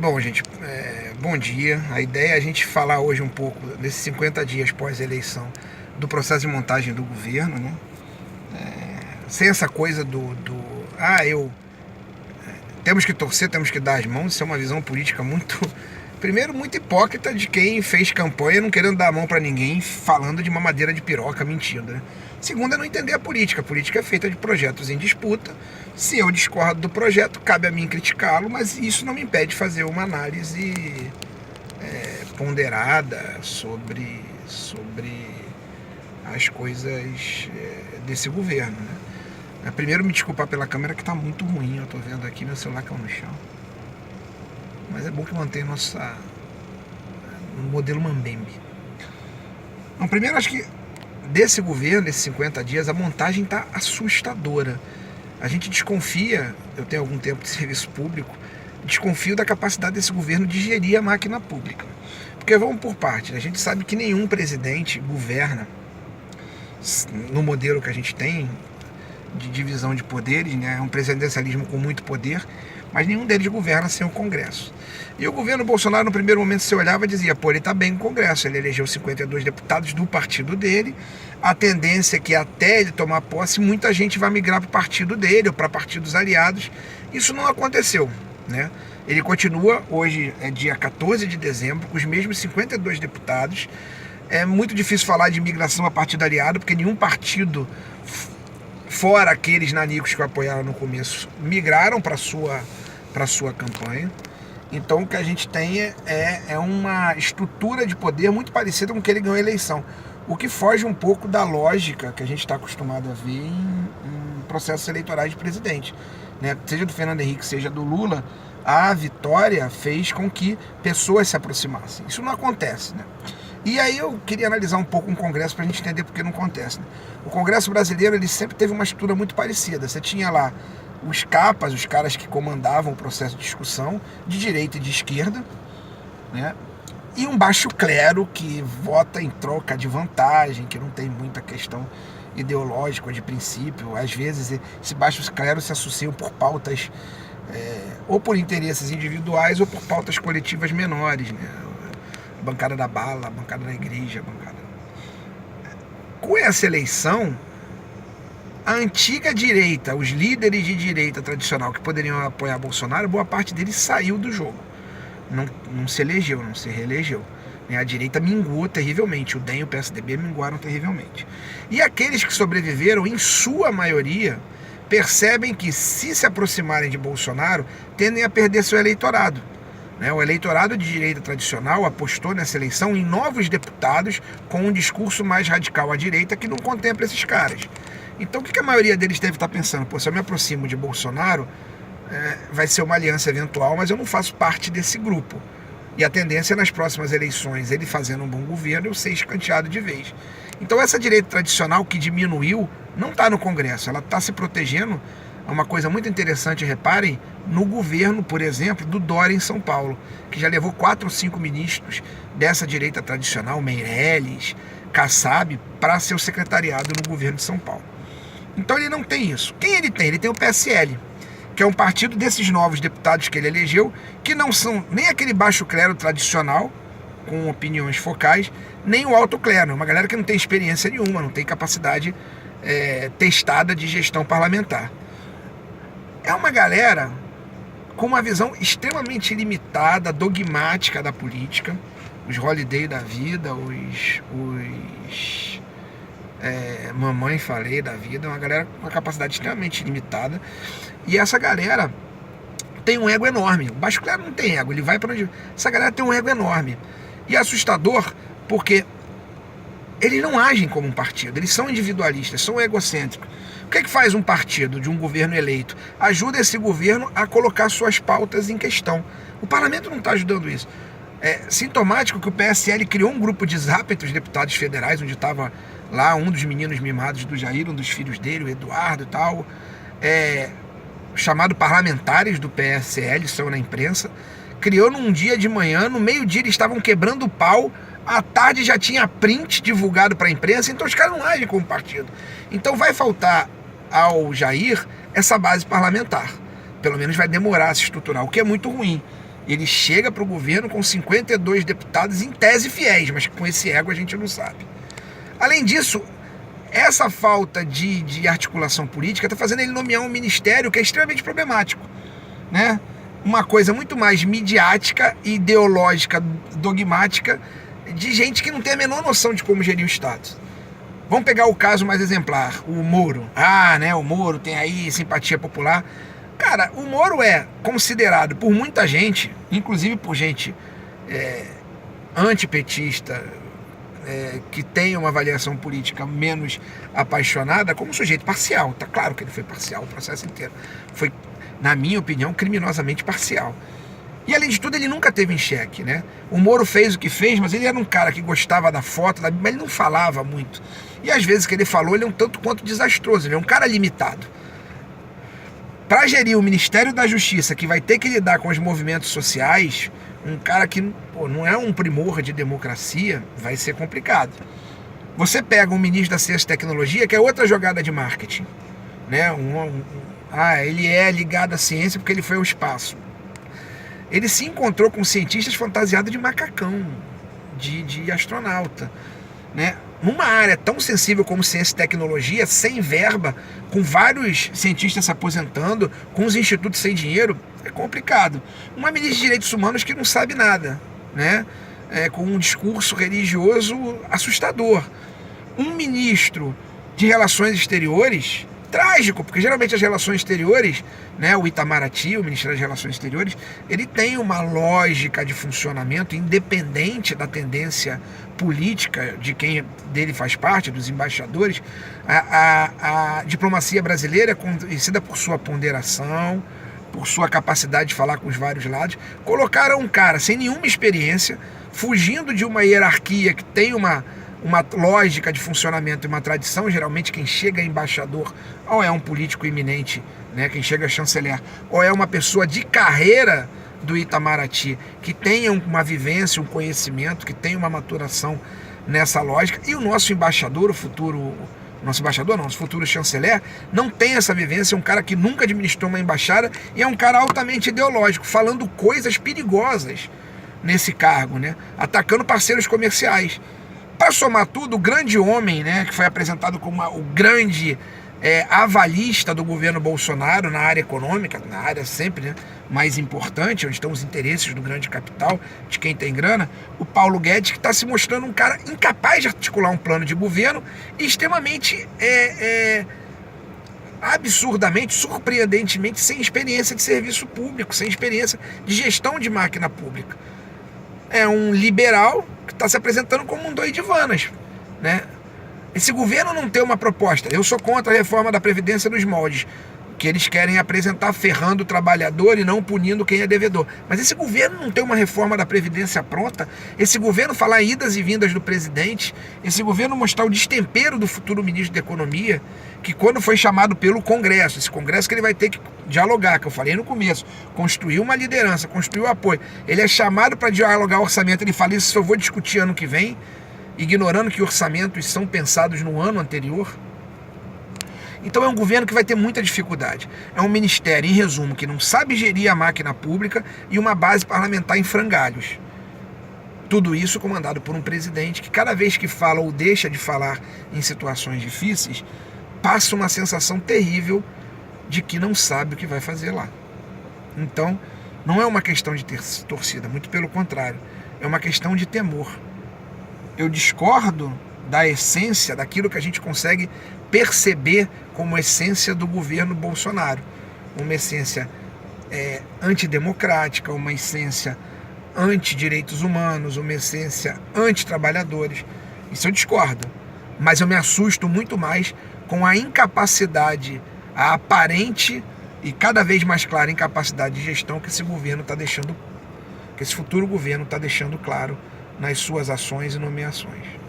Bom, gente, bom dia. A ideia é a gente falar hoje um pouco desses 50 dias pós-eleição do processo de montagem do governo, né? Sem essa coisa temos que torcer, temos que dar as mãos. Isso é uma visão política primeiro, muito hipócrita de quem fez campanha não querendo dar a mão para ninguém, falando de uma madeira de piroca, mentindo, né? Segundo, é não entender a política. A política é feita de projetos em disputa. Se eu discordo do projeto, cabe a mim criticá-lo, mas isso não me impede de fazer uma análise ponderada sobre as coisas desse governo, né? Primeiro, me desculpar pela câmera que está muito ruim. Eu estou vendo aqui, meu celular caiu no chão. Mas é bom que mantenha o modelo Mambembe. Então, primeiro, acho que desse governo, desses 50 dias, a montagem está assustadora. A gente desconfia, eu tenho algum tempo de serviço público, desconfio da capacidade desse governo de gerir a máquina pública. Porque vamos por parte, a gente sabe que nenhum presidente governa no modelo que a gente tem, de divisão de poderes, né? É um presidencialismo com muito poder, mas nenhum deles governa sem o Congresso. E o governo Bolsonaro, no primeiro momento, você olhava e dizia, ele está bem no Congresso, ele elegeu 52 deputados do partido dele, a tendência é que até ele tomar posse, muita gente vai migrar para o partido dele ou para partidos aliados. Isso não aconteceu, né? Ele continua, hoje é dia 14 de dezembro, com os mesmos 52 deputados. É muito difícil falar de migração a partido aliado, porque nenhum partido, fora aqueles nanicos que o apoiaram no começo, migraram para a sua campanha. Então o que a gente tem é uma estrutura de poder muito parecida com o que ele ganhou a eleição, o que foge um pouco da lógica que a gente está acostumado a ver em processos eleitorais de presidente, né? Seja do Fernando Henrique, seja do Lula, a vitória fez com que pessoas se aproximassem. Isso não acontece, né? E aí eu queria analisar um pouco o Congresso para a gente entender por que não acontece, né? O Congresso brasileiro, ele sempre teve uma estrutura muito parecida. Você tinha lá os capas, os caras que comandavam o processo de discussão, de direita e de esquerda, né? E um baixo clero que vota em troca de vantagem, que não tem muita questão ideológica ou de princípio. Às vezes esse baixo clero se associam por pautas, ou por interesses individuais ou por pautas coletivas menores, né? A bancada da bala, a bancada da igreja, a bancada... Com essa eleição, a antiga direita, os líderes de direita tradicional que poderiam apoiar Bolsonaro, boa parte deles saiu do jogo. Não se elegeu, não se reelegeu. A direita minguou terrivelmente, o DEM e o PSDB minguaram terrivelmente. E aqueles que sobreviveram, em sua maioria, percebem que, se aproximarem de Bolsonaro, tendem a perder seu eleitorado. O eleitorado de direita tradicional apostou nessa eleição em novos deputados com um discurso mais radical à direita que não contempla esses caras. Então o que a maioria deles deve estar pensando? Se eu me aproximo de Bolsonaro, vai ser uma aliança eventual, mas eu não faço parte desse grupo. E a tendência é, nas próximas eleições, ele fazendo um bom governo, eu ser escanteado de vez. Então essa direita tradicional que diminuiu não está no Congresso, ela está se protegendo. É uma coisa muito interessante, reparem, no governo, por exemplo, do Dória em São Paulo, que já levou 4 ou 5 ministros dessa direita tradicional, Meirelles, Kassab, para ser o secretariado no governo de São Paulo. Então ele não tem isso. Quem ele tem? Ele tem o PSL, que é um partido desses novos deputados que ele elegeu, que não são nem aquele baixo clero tradicional, com opiniões focais, nem o alto clero, uma galera que não tem experiência nenhuma, não tem capacidade testada de gestão parlamentar. É uma galera com uma visão extremamente limitada, dogmática da política, os Holiday da vida, os mamãe falei da vida, uma galera com uma capacidade extremamente limitada. E essa galera tem um ego enorme. O baixo clero não tem ego, ele vai para onde... Essa galera tem um ego enorme. E é assustador porque eles não agem como um partido, eles são individualistas, são egocêntricos. O que faz um partido de um governo eleito? Ajuda esse governo a colocar suas pautas em questão. O parlamento não está ajudando isso. É sintomático que o PSL criou um grupo de zap entre os deputados federais, onde estava lá um dos meninos mimados do Jair, um dos filhos dele, o Eduardo e tal, chamado parlamentares do PSL, saiu na imprensa, criou num dia de manhã, no meio-dia eles estavam quebrando o pau, à tarde já tinha print divulgado para a imprensa, então os caras não agem como partido. Então vai faltar ao Jair essa base parlamentar. Pelo menos vai demorar a se estruturar, o que é muito ruim. Ele chega para o governo com 52 deputados em tese fiéis, mas com esse ego a gente não sabe. Além disso, essa falta de articulação política está fazendo ele nomear um ministério que é extremamente problemático, né? Uma coisa muito mais midiática, ideológica, dogmática, de gente que não tem a menor noção de como gerir o Estado. Vamos pegar o caso mais exemplar, o Moro. Né, o Moro tem aí simpatia popular. Cara, o Moro é considerado por muita gente, inclusive por gente antipetista, que tem uma avaliação política menos apaixonada, como um sujeito parcial. Tá claro que ele foi parcial, o processo inteiro foi, na minha opinião, criminosamente parcial. E além de tudo, ele nunca teve em xeque, né? O Moro fez o que fez, mas ele era um cara que gostava da foto, mas ele não falava muito. E às vezes que ele falou, ele é um tanto quanto desastroso, ele é um cara limitado. Para gerir o Ministério da Justiça, que vai ter que lidar com os movimentos sociais, um cara que não é um primor de democracia, vai ser complicado. Você pega um ministro da Ciência e Tecnologia, que é outra jogada de marketing, né? Ele é ligado à ciência porque ele foi ao espaço. Ele se encontrou com cientistas fantasiados de macacão, de astronauta, né? Numa área tão sensível como ciência e tecnologia, sem verba, com vários cientistas se aposentando, com os institutos sem dinheiro, é complicado. Uma ministra de Direitos Humanos que não sabe nada, né? Com um discurso religioso assustador. Um ministro de Relações Exteriores, trágico, porque geralmente as relações exteriores, né, o Itamaraty, o Ministério das Relações Exteriores, ele tem uma lógica de funcionamento independente da tendência política de quem dele faz parte, dos embaixadores. A diplomacia brasileira é conhecida por sua ponderação, por sua capacidade de falar com os vários lados. Colocaram um cara sem nenhuma experiência, fugindo de uma hierarquia que tem uma lógica de funcionamento e uma tradição. Geralmente quem chega a embaixador ou é um político eminente, né, quem chega a chanceler, ou é uma pessoa de carreira do Itamaraty, que tenha uma vivência, um conhecimento, que tenha uma maturação nessa lógica. E o nosso embaixador, nosso futuro chanceler, não tem essa vivência, é um cara que nunca administrou uma embaixada e é um cara altamente ideológico, falando coisas perigosas nesse cargo, né, atacando parceiros comerciais. Para somar tudo, o grande homem, né, que foi apresentado como o grande avalista do governo Bolsonaro na área econômica, na área sempre, né, mais importante, onde estão os interesses do grande capital, de quem tem grana, o Paulo Guedes, que está se mostrando um cara incapaz de articular um plano de governo e extremamente, absurdamente, surpreendentemente, sem experiência de serviço público, sem experiência de gestão de máquina pública. É um liberal que está se apresentando como um doidivanas, né? Esse governo não tem uma proposta. Eu sou contra a reforma da Previdência nos moldes que eles querem apresentar, ferrando o trabalhador e não punindo quem é devedor. Mas esse governo não tem uma reforma da Previdência pronta. Esse governo falar idas e vindas do presidente. Esse governo mostrar o destempero do futuro ministro da Economia, que quando foi chamado pelo Congresso, esse Congresso que ele vai ter que dialogar, que eu falei no começo, construir uma liderança, construir o apoio. Ele é chamado para dialogar o orçamento, ele fala isso, eu vou discutir ano que vem, ignorando que orçamentos são pensados no ano anterior. Então é um governo que vai ter muita dificuldade. É um ministério, em resumo, que não sabe gerir a máquina pública e uma base parlamentar em frangalhos. Tudo isso comandado por um presidente que cada vez que fala ou deixa de falar em situações difíceis, passa uma sensação terrível de que não sabe o que vai fazer lá. Então, não é uma questão de ter torcida, muito pelo contrário, é uma questão de temor. Eu discordo da essência, daquilo que a gente consegue perceber como essência do governo Bolsonaro. Uma essência antidemocrática, uma essência anti-direitos humanos, uma essência anti-trabalhadores. Isso eu discordo. Mas eu me assusto muito mais com a incapacidade, a aparente e cada vez mais clara incapacidade de gestão que esse governo está deixando, que esse futuro governo está deixando claro nas suas ações e nomeações.